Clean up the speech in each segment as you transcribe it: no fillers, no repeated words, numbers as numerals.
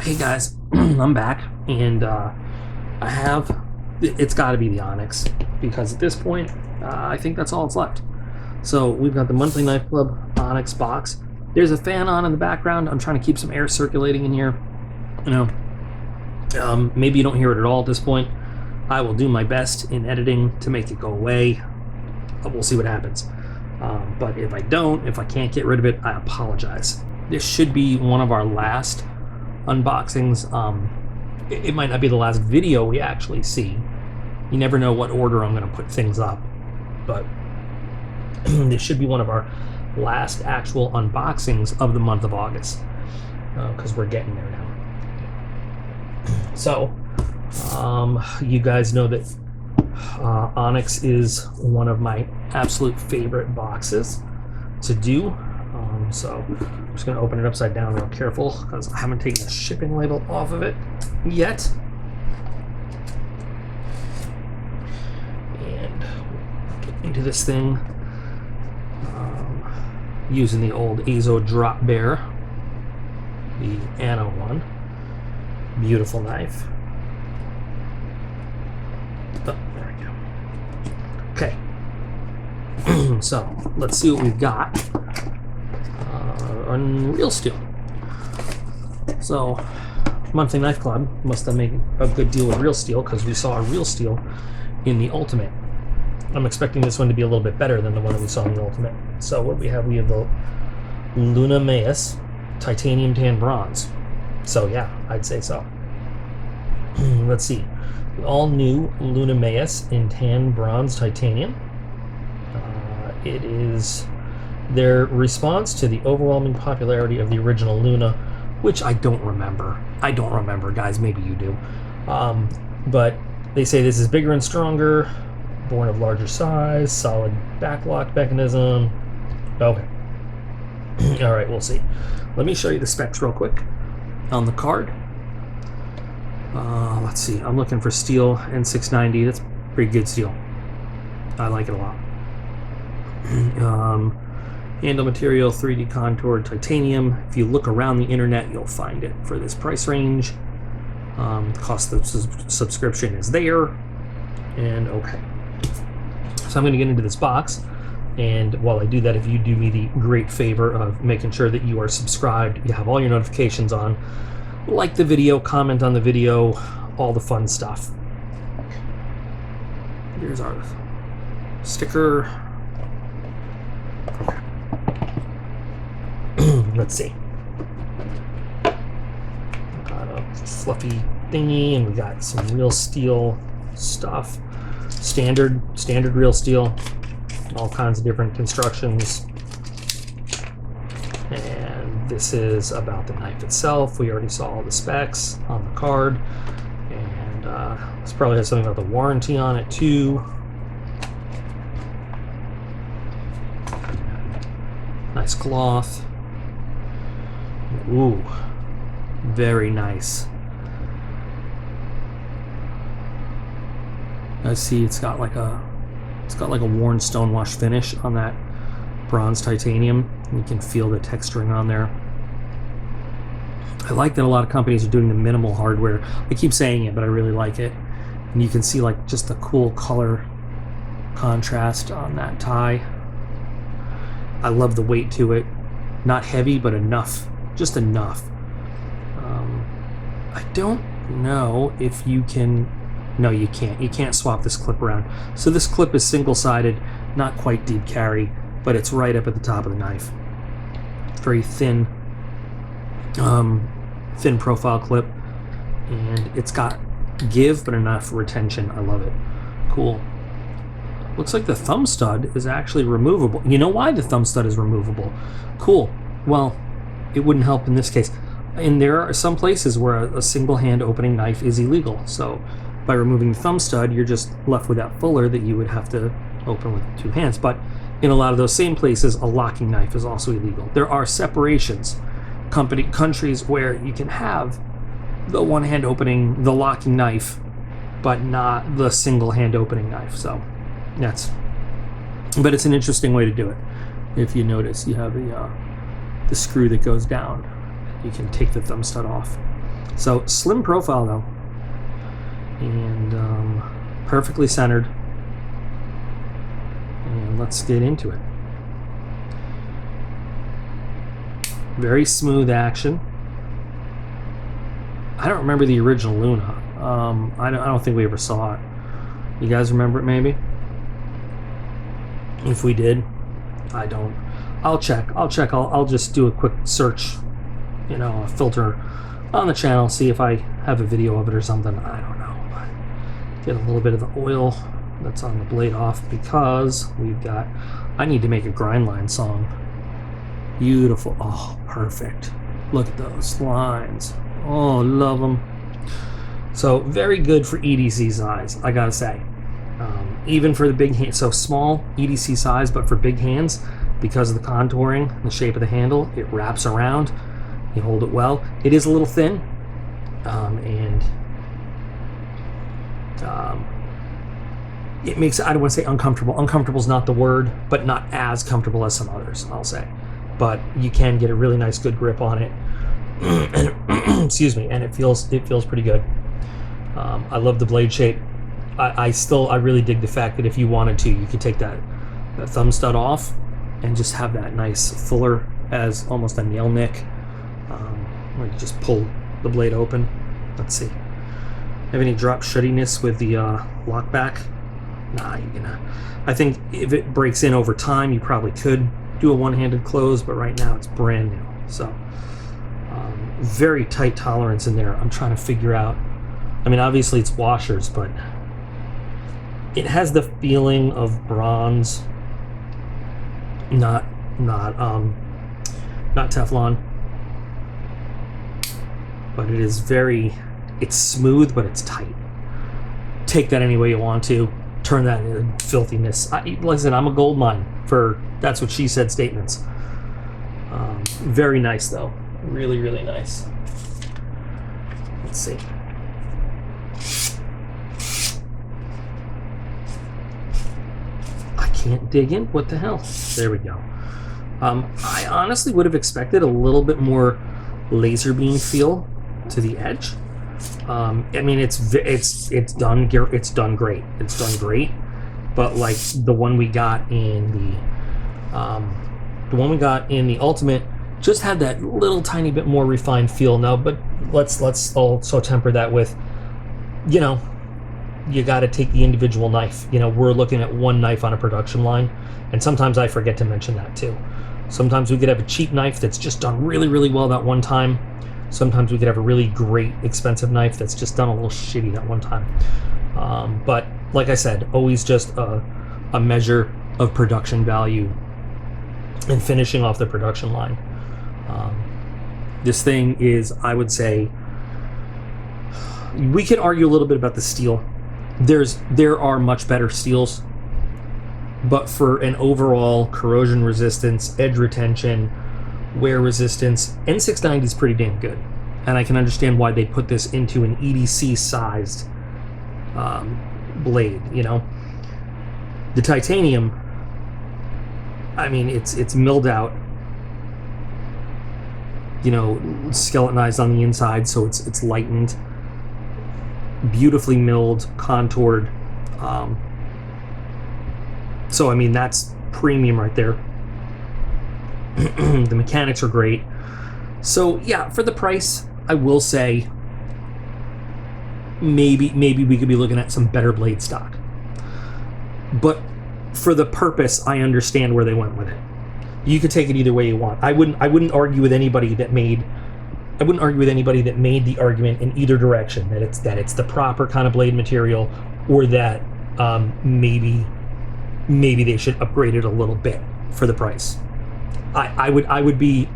Hey guys, I'm back, and it's got to be the Onyx, because at this point, I think that's all that's left. So we've got the Monthly Knife Club Onyx box. There's a fan on in the background. I'm trying to keep some air circulating in here. Maybe you don't hear it at all at this point. I will do my best in editing to make it go away. We'll see what happens. But if I can't get rid of it, I apologize. This should be one of our last unboxings. It might not be the last video we actually see. You never know what order I'm going to put things up, but this should be one of our last actual unboxings of the month of August, because we're getting there now. So you guys know that Onyx is one of my absolute favorite boxes to do. So I'm just going to open it upside down real careful, because I haven't taken the shipping label off of it yet. And get into this thing using the old Azo Drop Bear, the Anno one. Beautiful knife. Oh, there we go. Okay. So let's see what we've got. On Real Steel. So, Monthly Knife Club must have made a good deal with Real Steel, because we saw a Real Steel in the Ultimate. I'm expecting this one to be a little bit better than the one that we saw in the Ultimate. So what we have the Luna Maius Titanium Tan Bronze. So yeah, I'd say so. Let's see. The all-new Luna Maius in Tan Bronze Titanium. It is their response to the overwhelming popularity of the original Luna, which I don't remember. Guys, maybe you do. But they say this is bigger and stronger, born of larger size, solid backlock mechanism. Okay. All right, we'll see. Let me show you the specs real quick on the card. Let's see. I'm looking for steel N690. That's pretty good steel. I like it a lot. Handle material, 3D contoured titanium. If you look around the internet, you'll find it for this price range. Cost of subscription is there. And okay. So I'm going to get into this box. And while I do that, if you do me the great favor of making sure that you are subscribed, you have all your notifications on, like the video, comment on the video, all the fun stuff. Here's our sticker. Okay. Let's see. Got a fluffy thingy, and we got some Real Steel stuff. Standard Real Steel. All kinds of different constructions. And this is about the knife itself. We already saw all the specs on the card. And this probably has something about the warranty on it too. Nice cloth. Ooh, very nice. I see it's got like a worn stonewash finish on that bronze titanium. You can feel the texturing on there. I like that a lot of companies are doing the minimal hardware. I keep saying it, but I really like it. And you can see like just the cool color contrast on that tie. I love the weight to it. Not heavy, but enough. Just enough. I don't know if you can... No, you can't. You can't swap this clip around. So this clip is single-sided, not quite deep carry, but it's right up at the top of the knife. Very thin, thin profile clip, and it's got give, but enough retention. I love it. Cool. Looks like the thumb stud is actually removable. You know why the thumb stud is removable? Cool. Well, it wouldn't help in this case. And there are some places where a single hand opening knife is illegal. So by removing the thumb stud, you're just left with that fuller that you would have to open with two hands. But in a lot of those same places, a locking knife is also illegal. There are separations, countries where you can have the one hand opening, the locking knife, but not the single hand opening knife. So but it's an interesting way to do it. If you notice, you have the screw that goes down. You can take the thumb stud off. So slim profile though, and perfectly centered. And let's get into it. Very smooth action. I don't remember the original Luna. I don't think we ever saw it. You guys remember it maybe? If we did, I don't. I'll check. I'll just do a quick search, you know, a filter on the channel, see if I have a video of it or something. I don't know. But get a little bit of the oil that's on the blade off because I need to make a grind line song. Beautiful. Oh, perfect. Look at those lines. Oh, love them. So very good for EDC size, I gotta say. Even for the big hand, so small EDC size, but for big hands, because of the contouring, the shape of the handle, it wraps around. You hold it well. It is a little thin, and it makes, I don't want to say uncomfortable. Uncomfortable is not the word, but not as comfortable as some others, I'll say. But you can get a really nice, good grip on it. And excuse me, and it feels pretty good. I love the blade shape. I really dig the fact that if you wanted to, you could take that thumb stud off and just have that nice fuller as almost a nail nick, where you just pull the blade open. Let's see. Have any drop shuttiness with the lock back? Nah, you're gonna. I think if it breaks in over time, you probably could do a one-handed close, but right now it's brand new. So very tight tolerance in there. I'm trying to figure out. I mean, obviously it's washers, but it has the feeling of bronze, not Teflon, but it is it's smooth, but it's tight. Take that any way you want to. Turn that into filthiness. Listen, I'm a gold mine for that's what she said statements. Very nice though, really, really nice. Let's see. Can't dig in. What the hell? There we go. I honestly would have expected a little bit more laser beam feel to the edge. I mean, it's done great. It's done great. But like the one we got in the Ultimate just had that little tiny bit more refined feel now. But let's also temper that with, you know, you got to take the individual knife. You know, we're looking at one knife on a production line, and sometimes I forget to mention that too. Sometimes we could have a cheap knife that's just done really, really well that one time. Sometimes we could have a really great expensive knife that's just done a little shitty that one time. But like I said, always just a measure of production value and finishing off the production line. This thing is, I would say, we can argue a little bit about the steel. There are much better steels, but for an overall corrosion resistance, edge retention, wear resistance, N690 is pretty damn good. And I can understand why they put this into an EDC sized blade, you know. The titanium, I mean, it's milled out, you know, skeletonized on the inside, so it's lightened. Beautifully milled, contoured. So I mean, that's premium right there. The mechanics are great. So yeah, for the price, I will say maybe we could be looking at some better blade stock. But for the purpose, I understand where they went with it. You could take it either way you want. I wouldn't argue with anybody that made the argument in either direction, that it's the proper kind of blade material, or that maybe they should upgrade it a little bit for the price. I would argue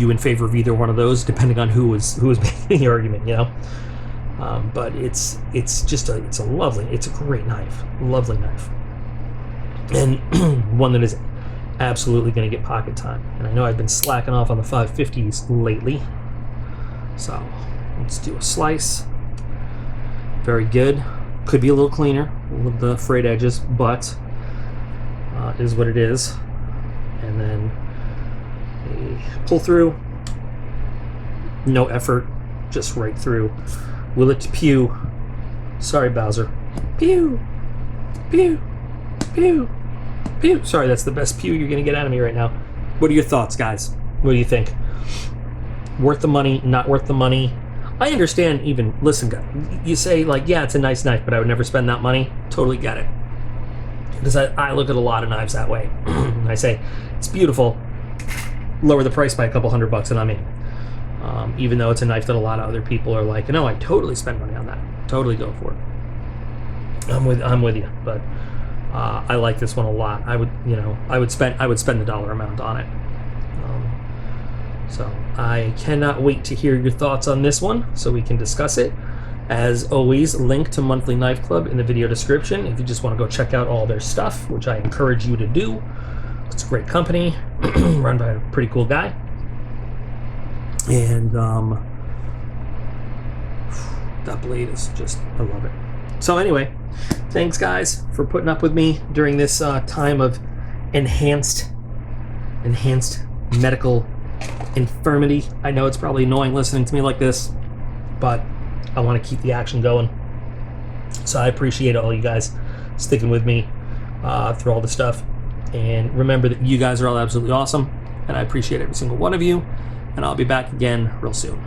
in favor of either one of those, depending on who was making the argument, you know. But it's a great knife, lovely knife, and one that is absolutely going to get pocket time. And I know I've been slacking off on the 550s lately, so let's do a slice. Very good. Could be a little cleaner with the frayed edges, but is what it is. And then a pull through, No effort, just right through. Will it pew? Sorry, Bowser. Pew! Pew! Pew! Pew! Sorry, that's the best pew you're going to get out of me right now. What are your thoughts, guys? What do you think? Worth the money? Not worth the money? I understand even, listen, guys, you say, like, yeah, it's a nice knife, but I would never spend that money. Totally get it. Because I look at a lot of knives that way. And I say, it's beautiful. Lower the price by a couple $100 and I'm in. Even though it's a knife that a lot of other people are like, no, I totally spend money on that. Totally go for it. I'm with you, but I like this one a lot. I would spend the dollar amount on it. So I cannot wait to hear your thoughts on this one so we can discuss it. As always, link to Monthly Knife Club in the video description if you just want to go check out all their stuff, which I encourage you to do. It's a great company run by a pretty cool guy. And that blade is just, I love it. So anyway, thanks guys for putting up with me during this time of enhanced medical infirmity. I know it's probably annoying listening to me like this, but I want to keep the action going. So I appreciate all you guys sticking with me through all the stuff. And remember that you guys are all absolutely awesome, and I appreciate every single one of you. And I'll be back again real soon.